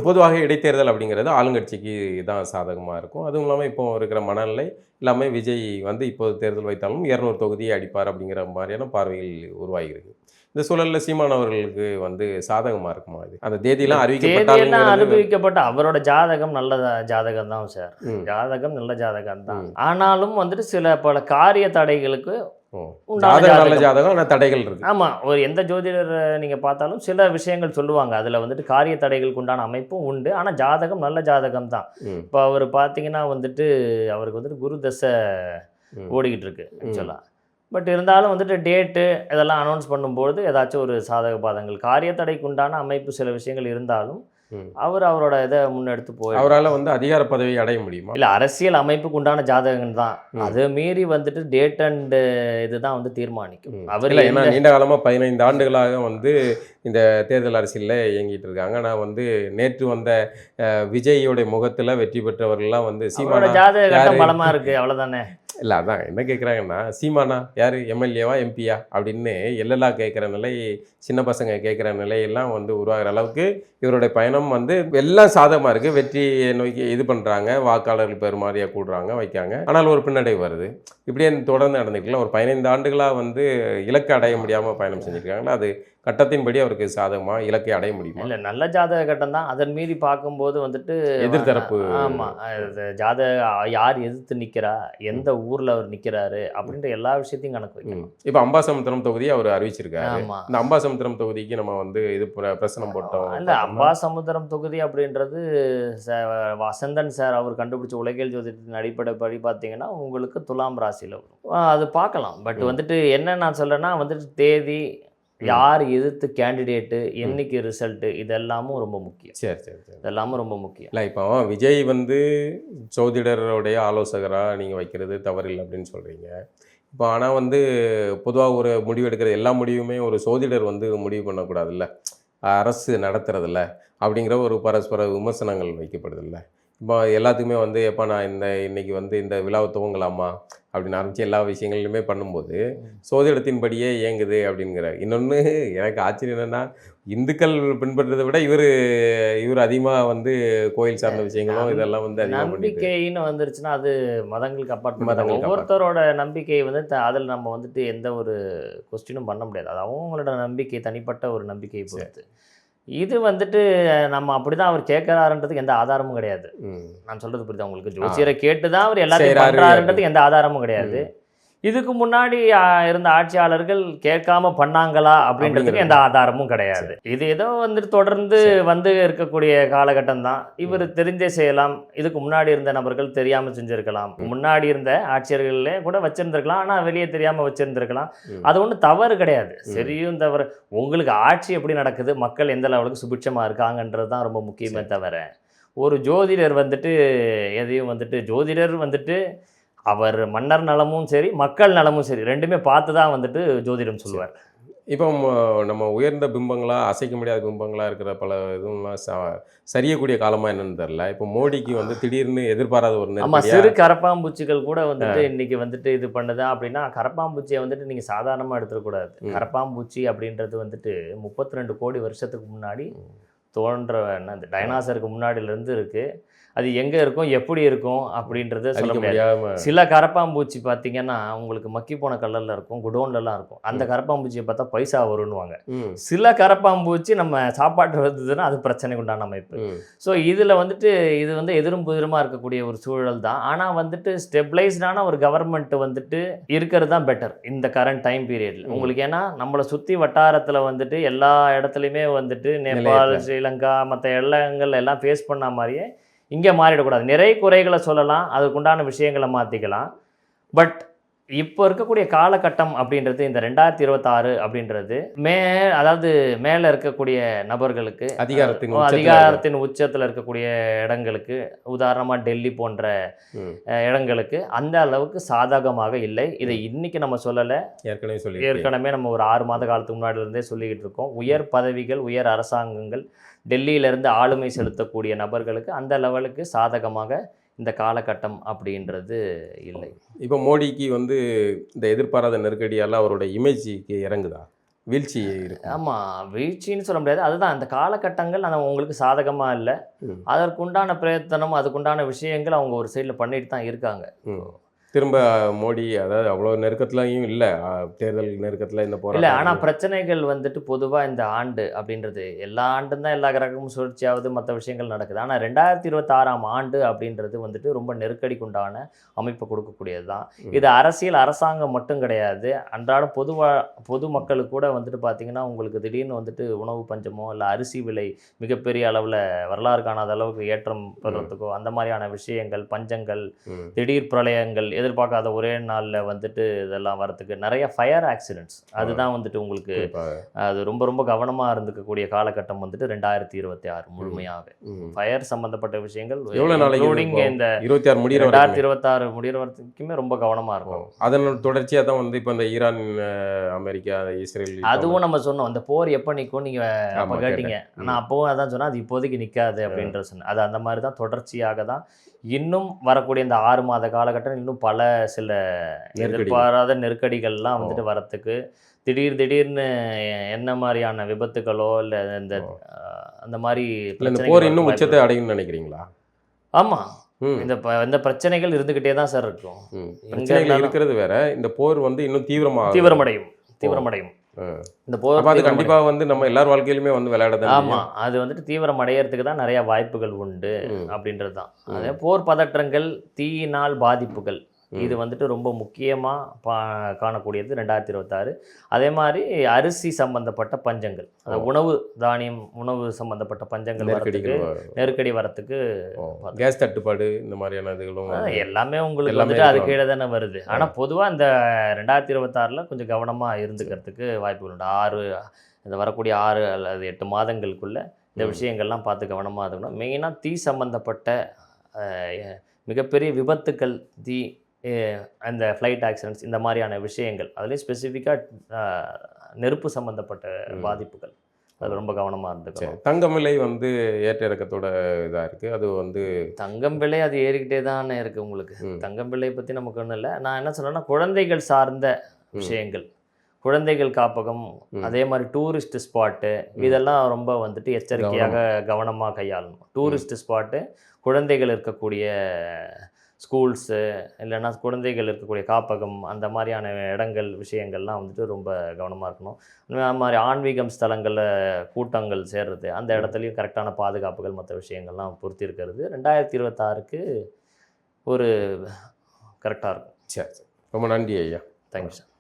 பொதுவாக இடைத்தேர்தல் அப்படிங்கிறது ஆளுங்கட்சிக்கு தான் சாதகமாக இருக்கும். அதுவும் இல்லாமல் இப்போ இருக்கிற மனநிலை எல்லாமே விஜய் வந்து இப்போது தேர்தல் வைத்தாலும் 200 தொகுதியை அடிப்பார் அப்படிங்கிற மாதிரியான பார்வைகள் உருவாகிருக்கு. இந்த சூழலில் சீமான் அவர்களுக்கு வந்து சாதகமாக இருக்குமா? இது அந்த தேதியெல்லாம் அறிவிக்கப்பட்ட அவரோட ஜாதகம் நல்ல ஜாதகம் தான் சார், ஜாதகம் நல்ல ஜாதகம் தான். ஆனாலும் வந்துட்டு சில பல காரிய தடைகளுக்கு தடைகள் இருக்கு. ஆமா, ஒரு எந்த ஜோதிடர் நீங்க பார்த்தாலும் சில விஷயங்கள் சொல்லுவாங்க, அதுல வந்துட்டு காரிய தடைகளுக்கு உண்டான அமைப்பும் உண்டு. ஆனா ஜாதகம் நல்ல ஜாதகம் தான். இப்போ அவர் பார்த்தீங்கன்னா வந்துட்டு அவருக்கு வந்துட்டு குரு தசை ஓடிக்கிட்டு இருக்கு ஆக்சுவலா. பட் இருந்தாலும் வந்துட்டு டேட்டு இதெல்லாம் அனௌன்ஸ் பண்ணும்போது ஏதாச்சும் ஒரு சாதக பாதங்கள் காரிய தடைக்கு உண்டான அமைப்பு சில விஷயங்கள் இருந்தாலும் அவரோட இதை முன்னெடுத்து போய் அவரால் வந்து அதிகார பதவியை அடைய முடியுமா? இல்லை, அரசியல் அமைப்புக்கு உண்டான ஜாதகங்கள் தான். அதை மீறி வந்துட்டு டேட் அண்ட் இதுதான் வந்து தீர்மானிக்கும். அவர் ஏன்னா நீண்ட காலமாக 15 ஆண்டுகளாக வந்து இந்த தேர்தல் அரசியலில் இயங்கிட்டு இருக்காங்க. நான் வந்து நேற்று வந்த விஜயோடைய முகத்தில் வெற்றி பெற்றவர்கள்லாம் வந்து சீமானோட ஜாதகம் பலமாக இருக்குது, அவ்வளோதானே. இல்லை அதான் என்ன கேட்குறாங்கன்னா, சீமானா யார், எம்எல்ஏவா எம்பியா அப்படின்னு எல்லாம் கேட்குற நிலை, சின்ன பசங்க கேட்குற நிலையெல்லாம் வந்து உருவாகிற அளவுக்கு இவருடைய பயணம் வந்து எல்லாம் சாதகமாக இருக்குது. வெற்றியை நோக்கி இது பண்ணுறாங்க, வாக்காளர்கள் பெருமாறியாக கூடுறாங்க வைக்காங்க. ஆனால் ஒரு பின்னடைவு வருது. இப்படியே தொடர்ந்து நடந்துக்கலாம். ஒரு 15 ஆண்டுகளாக வந்து இலக்கு அடைய முடியாமல் பயணம் செஞ்சுருக்காங்களா? அது கட்டத்தின்படி அவருக்கு சாதகமாக இலக்கை அடைய முடியுமா? இல்லை, நல்ல ஜாதக கட்டம் தான். அதன் மீறி பார்க்கும்போது வந்துட்டு எதிர்த்தரப்பு, ஆமாம், யார் எதிர்த்து நிற்கிறா, எந்த ஊரில் அவர் நிற்கிறாரு அப்படின்ற எல்லா விஷயத்தையும் கணக்கு வைக்கணும். இப்போ அம்பாசமுத்திரம் தொகுதியை அவர் அறிவிச்சிருக்காரு. ஆமாம், இந்த அம்பாசமுத்திரம் தொகுதிக்கு நம்ம வந்து இது பிரசனம் போட்டோம். இல்லை, அம்பாசமுத்திரம் தொகுதி அப்படின்றது வசந்தன் சார் அவர் கண்டுபிடிச்ச உலகியல் ஜோதிடத்தின் அடிப்படைப்படி பார்த்தீங்கன்னா உங்களுக்கு துலாம் ராசியில் வரும். அது பார்க்கலாம். பட் வந்துட்டு என்ன நான் சொல்கிறேன்னா வந்துட்டு தேதி யார் எதிர்த்து கேண்டிடேட்டு, என்னைக்கு ரிசல்ட்டு, இதெல்லாமும் ரொம்ப முக்கியம். சரி சரி சரி. இதெல்லாமும் ரொம்ப முக்கியம். இல்லை இப்போ விஜய் வந்து ஜோதிடருடைய ஆலோசகராக நீங்கள் வைக்கிறது தவறில்லை அப்படின்னு சொல்கிறீங்க. இப்போ ஆனால் வந்து பொதுவாக ஒரு முடிவு எடுக்கிறது எல்லா முடிவுமே ஒரு சோதிடர் வந்து முடிவு பண்ணக்கூடாதுல்ல, அரசு நடத்துறதில்ல அப்படிங்கிற ஒரு பரஸ்பர விமர்சனங்கள் வைக்கப்படுதில்ல. இப்போ எல்லாத்துக்குமே வந்து எப்போ நான் இன்னைக்கு வந்து இந்த விழாவை துவங்கலாமா அப்படின்னு ஆரம்பித்து எல்லா விஷயங்கள்லையுமே பண்ணும்போது சோதிடத்தின்படியே இயங்குது அப்படிங்கிற. இன்னொன்று எனக்கு ஆச்சரியம் என்னென்னா, இந்துக்கள் பின்பற்றதை விட இவர் அதிகமாக வந்து கோயில் சார்ந்த விஷயங்களும் இதெல்லாம் வந்து அதிகமாக நம்பிக்கைன்னு வந்துருச்சுன்னா அது மதங்களுக்கு அப்பாற்பட்ட மதங்களுக்கு ஒவ்வொருத்தரோட நம்பிக்கை வந்து அதில் நம்ம வந்துட்டு எந்த ஒரு கொஸ்டினும் பண்ண முடியாது. அது அவங்களோட நம்பிக்கை, தனிப்பட்ட ஒரு நம்பிக்கையை பொறுத்து. இது வந்துட்டு நம்ம அப்படிதான் அவர் கேட்கறாருன்றதுக்கு எந்த ஆதாரமும் கிடையாது. நான் சொல்றது புரியுதா உங்களுக்கு? ஜோசியரை கேட்டு தான் அவர் எல்லாத்தையும் பண்றாருன்றதுக்கு எந்த ஆதாரமும் கிடையாது. இதுக்கு முன்னாடி இருந்த ஆட்சியாளர்கள் கேட்காம பண்ணாங்களா அப்படின்றதுக்கு எந்த ஆதாரமும் கிடையாது. இது ஏதோ வந்துட்டு தொடர்ந்து வந்து இருக்கக்கூடிய காலகட்டம் தான். இவர் தெரிந்தே செய்யலாம். இதுக்கு முன்னாடி இருந்த நபர்கள் தெரியாம செஞ்சிருக்கலாம். முன்னாடி இருந்த ஆட்சியர்களே கூட வச்சிருந்திருக்கலாம். ஆனா வெளியே தெரியாம வச்சிருந்திருக்கலாம். அது ஒன்றும் தவறு கிடையாது. சரியும் தவறு உங்களுக்கு ஆட்சி எப்படி நடக்குது, மக்கள் எந்த லெவலுக்கு சுபிட்சமா இருக்காங்கன்றது தான் ரொம்ப முக்கியமே தவிர, ஒரு ஜோதிடர் வந்துட்டு எதையும் வந்துட்டு ஜோதிடர் வந்துட்டு அவர் மன்னர் நலமும் சரி, மக்கள் நலமும் சரி, ரெண்டுமே பார்த்து தான் வந்துட்டு ஜோதிடம் சொல்லுவார். இப்போ நம்ம உயர்ந்த பிம்பங்களாக, அசைக்க முடியாத பிம்பங்களாக இருக்கிற பல இதுலாம் சரியக்கூடிய காலமாக என்னன்னு தெரில. இப்போ மோடிக்கு வந்து திடீர்னு எதிர்பாராத ஒரு ஆமாம், சிறு கரப்பாம்பூச்சிகள் கூட வந்துட்டு இன்னைக்கு வந்துட்டு இது பண்ணுதா அப்படின்னா, கரப்பாம்பூச்சியை வந்துட்டு நீங்கள் சாதாரணமாக எடுத்துடக்கூடாது. கரப்பாம்பூச்சி அப்படின்றது வந்துட்டு 32 கோடி வருஷத்துக்கு முன்னாடி தோன்ற என்னது டைனாசருக்கு முன்னாடியிலேருந்து இருக்குது. அது எங்கே இருக்கும், எப்படி இருக்கும் அப்படின்றத சொல்ல முடியாது. சில கரப்பாம்பூச்சி பார்த்தீங்கன்னா உங்களுக்கு மக்கி போன கலரில் இருக்கும், குடோன்லலாம் இருக்கும். அந்த கரப்பாம்பூச்சியை பார்த்தா பைசா வருன்னுவாங்க. சில கரப்பாம்பூச்சி நம்ம சாப்பாட்டு வந்ததுன்னா அது பிரச்சனைக்கு உண்டான அமைப்பு. ஸோ இதில் வந்துட்டு இது வந்து எதிரும் புதிருமாக இருக்கக்கூடிய ஒரு சூழல் தான். ஆனால் வந்துட்டு ஸ்டெபிளைஸ்டான ஒரு கவர்மெண்ட் வந்துட்டு இருக்கிறது தான் பெட்டர் இந்த கரண்ட் டைம் பீரியடில் உங்களுக்கு. ஏன்னா நம்மளை சுற்றி வட்டாரத்தில் வந்துட்டு எல்லா இடத்துலையுமே வந்துட்டு நேபாள், ஸ்ரீலங்கா, மற்ற இடங்கள் எல்லாம் ஃபேஸ் பண்ண மாதிரியே இங்கே மாறிடக்கூடாது. நிறைய குறைகளை சொல்லலாம், அதுக்குண்டான விஷயங்களை மாற்றிக்கலாம். பட் இப்போ இருக்கக்கூடிய காலகட்டம் அப்படின்றது இந்த 2026 அப்படின்றது அதாவது மேலே இருக்கக்கூடிய நபர்களுக்கு, அதிகாரத்தின் உச்சத்தில் இருக்கக்கூடிய இடங்களுக்கு, உதாரணமாக டெல்லி போன்ற இடங்களுக்கு அந்த அளவுக்கு சாதகமாக இல்லை. இதை இன்னைக்கு நம்ம சொல்லலை, ஏற்கனவே நம்ம ஒரு 6 மாத காலத்துக்கு முன்னாடிலேருந்தே சொல்லிக்கிட்டு இருக்கோம். உயர் பதவிகள், உயர் அரசாங்கங்கள், டெல்லியிலேருந்து ஆளுமை செலுத்தக்கூடிய நபர்களுக்கு அந்த லெவலுக்கு சாதகமாக இந்த காலகட்டம் அப்படின்றது இல்லை. இப்போ மோடிக்கு வந்து இந்த எதிர்பாராத நெருக்கடியால் அவரோட இமேஜுக்கு இறங்குதா, வீழ்ச்சி இருக்கு? ஆமாம், வீழ்ச்சின்னு சொல்ல முடியாது. அதுதான் அந்த காலகட்டங்கள் அந்த உங்களுக்கு சாதகமாக இல்லை. அதற்குண்டான பிரயத்தனம், அதுக்குண்டான விஷயங்கள் அவங்க ஒரு சைடில் பண்ணிட்டு தான் இருக்காங்க. திரும்ப மோடி அதாவது அவ்வளோ நெருக்கத்துலையும் இல்லை, தேர்தல் நெருக்கத்தில் இந்த போராட்டம் இல்லை. ஆனால் பிரச்சனைகள் வந்துட்டு பொதுவாக இந்த ஆண்டு அப்படின்றது எல்லா ஆண்டும் தான் எல்லா கிரகமும் சுழற்சியாவது மற்ற விஷயங்கள் நடக்குது. ஆனால் 2026ஆம் ஆண்டு அப்படின்றது வந்துட்டு ரொம்ப நெருக்கடிக்கு உண்டான அமைப்பை கொடுக்கக்கூடியது தான். இது அரசியல் அரசாங்கம் மட்டும் கிடையாது, அன்றாடம் பொது மக்களுக்கு கூட வந்துட்டு பார்த்திங்கன்னா உங்களுக்கு திடீர்னு வந்துட்டு உணவு பஞ்சமோ இல்லை அரிசி விலை மிகப்பெரிய அளவில் வரலாறு காணாத அளவுக்கு ஏற்றம் பெறத்துக்கோ அந்த மாதிரியான விஷயங்கள், பஞ்சங்கள், திடீர் பிரளயங்கள், எதிர்பார்க்காத ஒரே நாளில் வந்துட்டு இதெல்லாம் வரத்துக்கு நிறைய ஃபயர் ஆக்சிடென்ட்ஸ், அதுதான் வந்துட்டு உங்களுக்கு அது ரொம்ப ரொம்ப கவனமாக இருந்துக்கக்கூடிய காலகட்டம் வந்துட்டு 2026 முழுமையாக ஃபயர் சம்மந்தப்பட்ட விஷயங்கள். இந்த 2026 முடிகிற வரைக்குமே ரொம்ப கவனமாக இருக்கும். அதன் தொடர்ச்சியாக தான் வந்து இப்போ இந்த ஈரான், அமெரிக்கா, இஸ்ரேல், அதுவும் நம்ம சொன்னோம் அந்த போர் எப்போ நிற்கும் நீங்கள் அப்போ கேட்டீங்க. நான் அப்போவும் அதான் சொன்னேன், அது இப்போதைக்கு நிற்காது அப்படின்ற சொன்னேன். அது அந்த மாதிரி தான் தொடர்ச்சியாக தான் இன்னும் வரக்கூடிய இந்த 6 மாத காலகட்டம் இன்னும் பல சில எதிர்பாராத நெருக்கடிகள்லாம் வந்துட்டு வரத்துக்கு, திடீர்னு என்ன மாதிரியான விபத்துகளோ இல்லை இந்த அந்த மாதிரி போர் இன்னும் உச்சத்தை அடையும்னு நினைக்கிறீங்களா? ஆமாம், இந்த பிரச்சனைகள் இருந்துக்கிட்டே தான் சார் இருக்கும். பிரச்சனைகள் இருக்கிறது வேற, இந்த போர் வந்து இன்னும் தீவிரமடையும். இந்த போர் அது கண்டிப்பாக வந்து நம்ம எல்லார் வாழ்க்கையிலுமே வந்து விளையாட. ஆமாம், அது வந்துட்டு தீவிரம் அடையிறதுக்கு தான் நிறைய வாய்ப்புகள் உண்டு அப்படின்றது தான். அதே போர் பதற்றங்கள், தீயினால் பாதிப்புகள், இது வந்துட்டு ரொம்ப முக்கியமாக காணக்கூடியது 2026. அதே மாதிரி அரிசி சம்பந்தப்பட்ட பஞ்சங்கள், உணவு தானியம் உணவு சம்பந்தப்பட்ட பஞ்சங்கள் வரத்துக்கு, நெருக்கடி வரத்துக்கு, கேஸ் தட்டுப்பாடு இந்த மாதிரியான இதுகளும் எல்லாமே உங்களுக்கு வந்துட்டு அது கீழே தானே வருது. ஆனால் பொதுவாக இந்த 2026 கொஞ்சம் கவனமாக இருந்துக்கிறதுக்கு வாய்ப்புகள் உண்டு. இந்த வரக்கூடிய 6 அல்லது 8 மாதங்களுக்குள்ள இந்த விஷயங்கள்லாம் பார்த்து கவனமாக இருக்கணும். மெயினாக தீ சம்பந்தப்பட்ட மிகப்பெரிய விபத்துக்கள், தீ, அந்த ஃப்ளைட் ஆக்சிடென்ட்ஸ், இந்த மாதிரியான விஷயங்கள், அதுலேயும் ஸ்பெசிஃபிக்காக நெருப்பு சம்மந்தப்பட்ட பாதிப்புகள், அது ரொம்ப கவனமாக இருந்துக்கணும். தங்கம் விலை வந்து ஏற்ற இறக்கத்தோட இதாக இருக்குது. அது வந்து தங்கம் விலை அது ஏறிக்கிட்டே தானே இருக்குது உங்களுக்கு. தங்கம் விலையை பற்றி நமக்கு ஒன்றும் இல்லை. நான் என்ன சொல்கிறேன்னா, குழந்தைகள் சார்ந்த விஷயங்கள், குழந்தைகள் காப்பகம், அதே மாதிரி டூரிஸ்ட் ஸ்பாட்டு, இதெல்லாம் ரொம்ப வந்துட்டு எச்சரிக்கையாக கவனமாக கையாளணும். டூரிஸ்ட் ஸ்பாட்டு, குழந்தைகள் இருக்கக்கூடிய ஸ்கூல்ஸு, இல்லைன்னா குழந்தைகள் இருக்கக்கூடிய காப்பகம், அந்த மாதிரியான இடங்கள் விஷயங்கள்லாம் வந்துட்டு ரொம்ப கவனமாக இருக்கணும். அந்த மாதிரி ஆன்மீகம் ஸ்தலங்களில் கூட்டங்கள் சேர்றது, அந்த இடத்துலையும் கரெக்டான பாதுகாப்புகள் மற்ற விஷயங்கள்லாம் பொருத்தி இருக்கிறது 2026க்கு ஒரு கரெக்டாக இருக்கும். சரி, ரொம்ப நன்றி ஐயா. Thank you sir.